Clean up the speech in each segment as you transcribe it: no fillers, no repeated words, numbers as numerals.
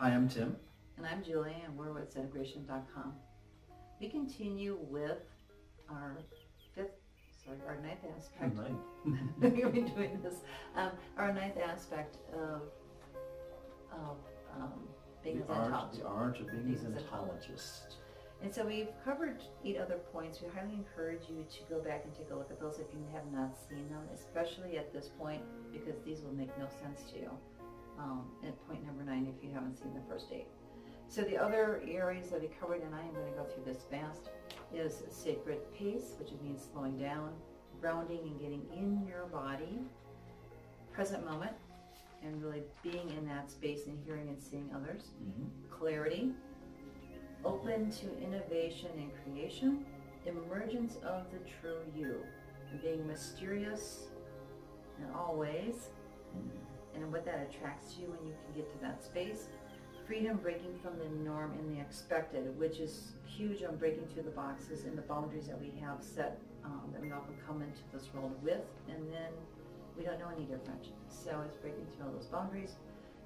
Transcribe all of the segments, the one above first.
Hi, I'm Tim. And I'm Julie, and we're with Zentologist.com. We continue with our ninth aspect. We've been doing this. Our ninth aspect of being a Zentologist. The art of being a Zentologist. And so we've covered 8 other points. We highly encourage you to go back and take a look at those if you have not seen them, especially at this point, because these will make no sense to you. At point number 9, if you haven't seen the first 8. So the other areas that we covered, and I am going to go through this fast, is sacred pace, which means slowing down, grounding and getting in your body, present moment, and really being in that space and hearing and seeing others, clarity, open to innovation and creation, emergence of the true you, and being mysterious in all ways, and what that attracts you when you can get to that space. Freedom, breaking from the norm and the expected, which is huge on breaking through the boxes and the boundaries that we have set, that we often come into this world with, and then we don't know any different. So it's breaking through all those boundaries.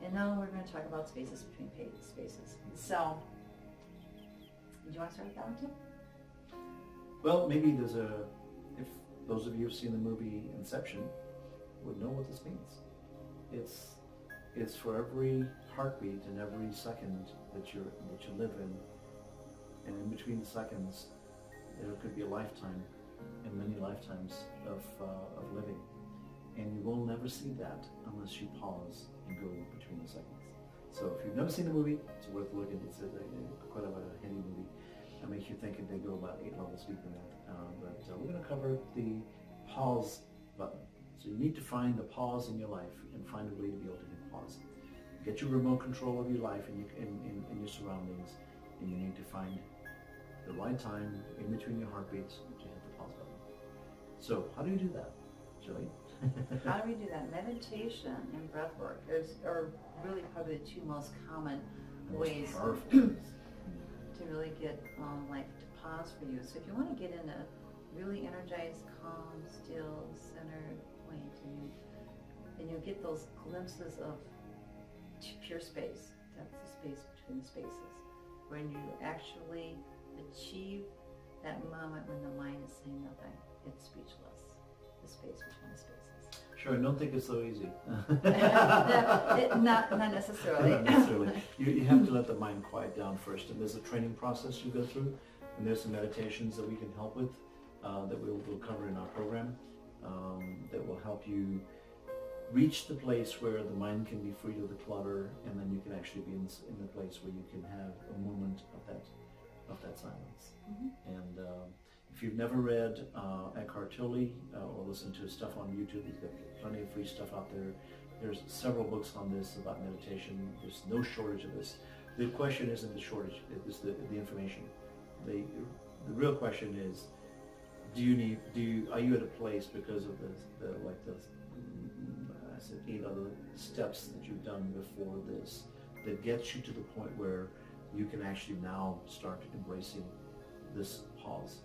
And now we're going to talk about spaces between spaces. So, do you want to start with that one, Tim? Well, maybe if those of you who've seen the movie Inception would know what this means. It's for every heartbeat and every second that you live in, and in between the seconds, there could be a lifetime and many lifetimes of living, and you will never see that unless you pause and go between the seconds. So if you've never seen the movie, it's worth looking. It's quite a heady movie. It makes you think, and they go about 8 levels deeper than that. But we're going to cover the pause button. So you need to find the pause in your life and find a way to be able to hit pause. Get your remote control of your life and your surroundings, and you need to find the right time in between your heartbeats to hit the pause button. So how do you do that, Julie? How do we do that? Meditation and breath work are really probably the 2 most common ways to really get life to pause for you. So if you want to get in a really energized, calm, still, centered point, and you get those glimpses of pure space. That's the space between the spaces. When you actually achieve that moment when the mind is saying nothing, it's speechless. The space between the spaces. Sure, I don't think it's so easy. Not necessarily. Not necessarily. You have to let the mind quiet down first, and there's a training process you go through, and there's some meditations that we can help with that we'll cover in our program that will help you reach the place where the mind can be free of the clutter, and then you can actually be in the place where you can have a moment of that silence. And if you've never read Eckhart Tolle or listened to his stuff on YouTube, he's got plenty of free stuff out there. There's several books on this about meditation. There's no shortage of this. The question isn't the shortage; it's the information. The real question is, are you at a place because of the 8 other steps that you've done before this that gets you to the point where you can actually now start embracing this pause.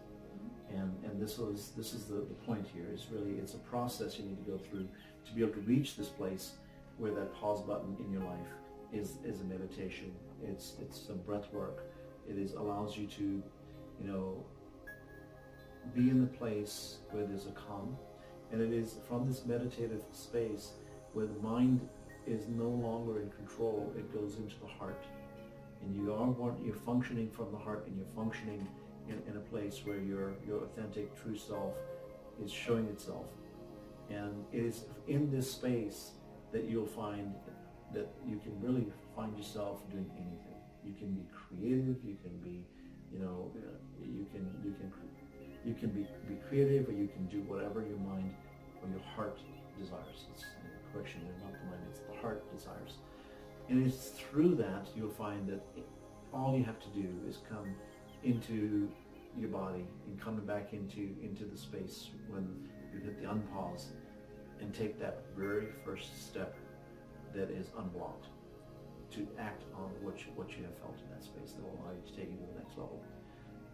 And this is the point here. It's a process you need to go through to be able to reach this place where that pause button in your life is a meditation. It's some breath work. Allows you to, be in the place where there's a calm, and it is from this meditative space where the mind is no longer in control. It goes into the heart, and you're functioning from the heart, and you're functioning in a place where your authentic true self is showing itself. And it is in this space that you'll find that you can really find yourself doing anything. You can be creative, you can be, you can be creative, or you can do whatever your mind or your heart desires. It's correction, not the mind, it's the heart desires. And it's through that you'll find that all you have to do is come into your body and come back into the space when you hit the unpause and take that very first step that is unblocked to act on what you have felt in that space that will allow you to take you to the next level.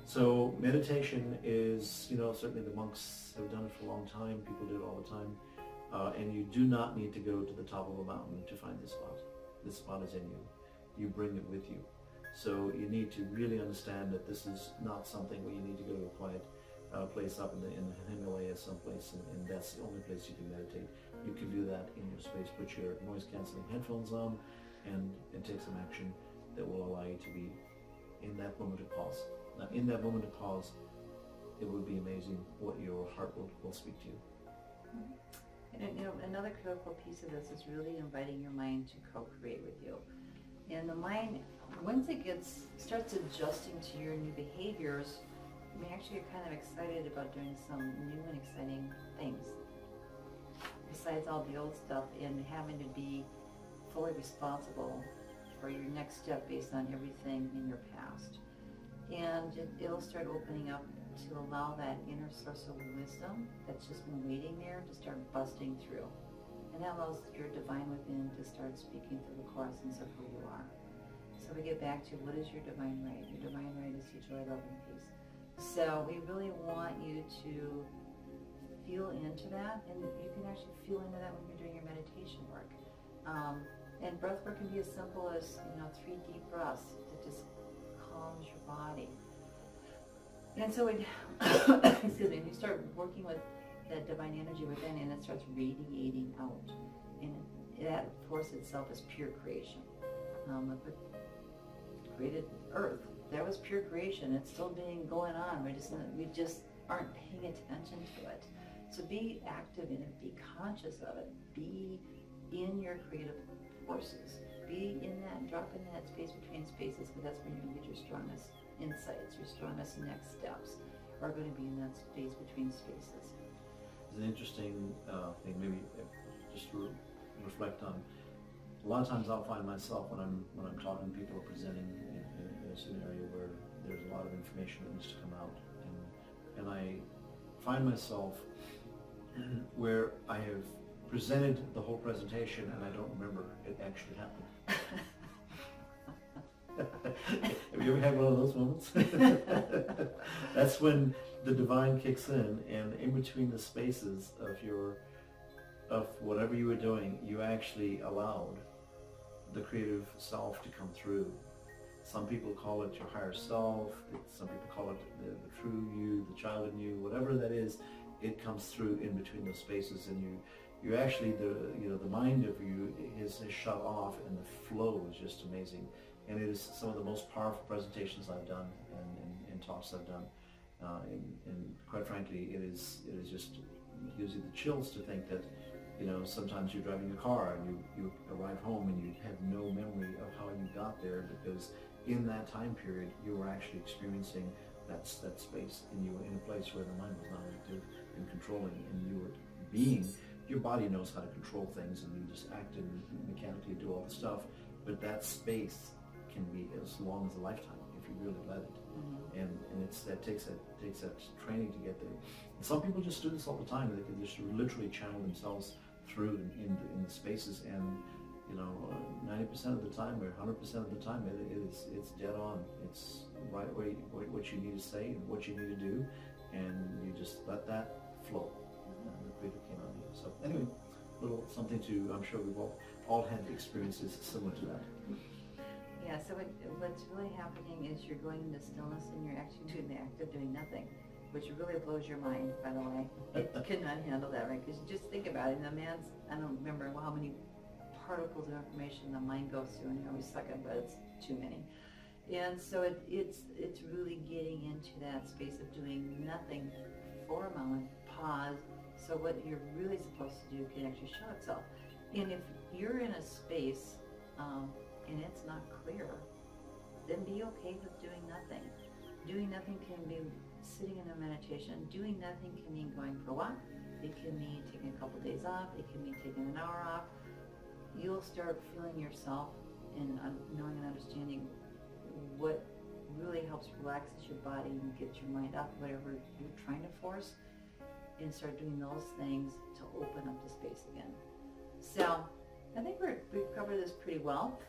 So meditation is, certainly the monks have done it for a long time. People do it all the time. And you do not need to go to the top of a mountain to find this spot. This spot is in you. you bring it with you. So you need to really understand that this is not something where you need to go to a quiet place up in the Himalayas someplace, and that's the only place you can meditate. You can do that in your space. Put your noise cancelling headphones on and take some action that will allow you to be in that moment of pause. Now, in that moment of pause, it would be amazing what your heart will speak to you. And another critical piece of this is really inviting your mind to co-create with you. And the mind, once it starts adjusting to your new behaviors, I mean, actually you're kind of excited about doing some new and exciting things. Besides all the old stuff and having to be fully responsible for your next step based on everything in your past. And it'll start opening up to allow that inner source of wisdom that's just been waiting there to start busting through. And that allows your divine within to start speaking through the core essence of who you are. So we get back to, what is your divine right? Your divine right is to joy, love, and peace. So we really want you to feel into that, and you can actually feel into that when you're doing your meditation work. And breath work can be as simple as 3 deep breaths that just calms your body. And so excuse me, you start working with that divine energy within, and it starts radiating out. And that force itself is pure creation. Like what created Earth, that was pure creation. It's still going on. We just aren't paying attention to it. So be active in it. Be conscious of it. Be in your creative forces. Be in that, drop in that space between spaces, because that's when you're going to get your strongest insights, your strongest next steps are going to be in that space between spaces. It's an interesting thing, maybe just to reflect on. A lot of times I'll find myself when I'm talking to people or presenting in a scenario where there's a lot of information that needs to come out, and I find myself where I have presented the whole presentation and I don't remember it actually happened. Have you ever had one of those moments? That's when the divine kicks in between the spaces of whatever you were doing, you actually allowed the creative self to come through. Some people call it your higher self, some people call it the true you, the child in you, whatever that is, it comes through in between those spaces, and you actually, the mind of you is shut off, and the flow is just amazing. And it is some of the most powerful presentations I've done and talks I've done. And quite frankly, it just gives you the chills to think that, sometimes you're driving a car and you arrive home and you have no memory of how you got there, because in that time period you were actually experiencing that space, and you were in a place where the mind was not active and controlling, and you were being. Your body knows how to control things, and you just act and mechanically do all the stuff, but that space can be as long as a lifetime if you really let it. Mm-hmm. And that takes that training to get there. And some people just do this all the time. They can just literally channel themselves through in the spaces, and 90% of the time or 100% of the time it's dead on. It's right where what you need to say and what you need to do, and you just let that flow. And the creative came out of you. So anyway, little something to, I'm sure we've all had experiences similar to that. Yeah, so what's really happening is you're going into stillness and you're actually doing the act of doing nothing, which really blows your mind, by the way. It cannot handle that, right? Because just think about it. I don't remember how many particles of information the mind goes through in every second, but it's too many. And so it's really getting into that space of doing nothing for a moment, pause, so what you're really supposed to do can actually show itself. And if you're in a space and it's not clear, then be okay with doing nothing. Doing nothing can be sitting in a meditation. Doing nothing can mean going for a walk. It can mean taking a couple days off. It can mean taking an hour off. You'll start feeling yourself and knowing and understanding what really helps relaxes your body and gets your mind off whatever you're trying to force, and start doing those things to open up the space again. So I think we've covered this pretty well.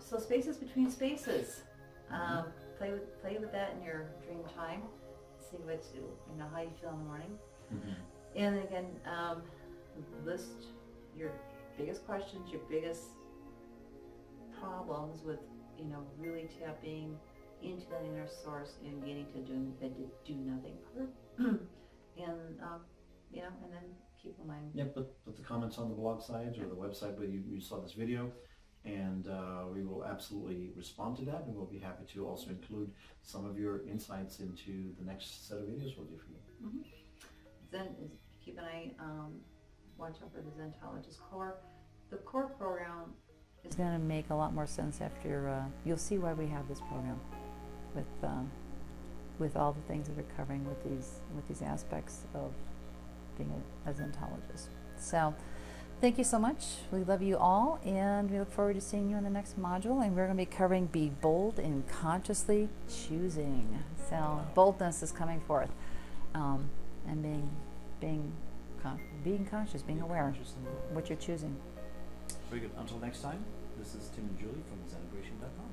So spaces between spaces. Play with that in your dream time. See how you feel in the morning. Mm-hmm. And again, list your biggest questions, your biggest problems with, really tapping into that inner source and getting to do nothing part. And, and then keep in mind. Yeah, put the comments on the blog sites or the website where you saw this video, and we will absolutely respond to that, and we'll be happy to also include some of your insights into the next set of videos we'll do for you. Keep an eye, watch out for the Zentologist core. The core program is going to make a lot more sense after, you'll see why we have this program with all the things that we're covering with these aspects of being a Zentologist. So thank you so much. We love you all, and we look forward to seeing you in the next module. And we're going to be covering Be Bold in Consciously Choosing. So boldness is coming forth, and being conscious, being aware what you're choosing. Very good. Until next time, this is Tim and Julie from Zentegration.com.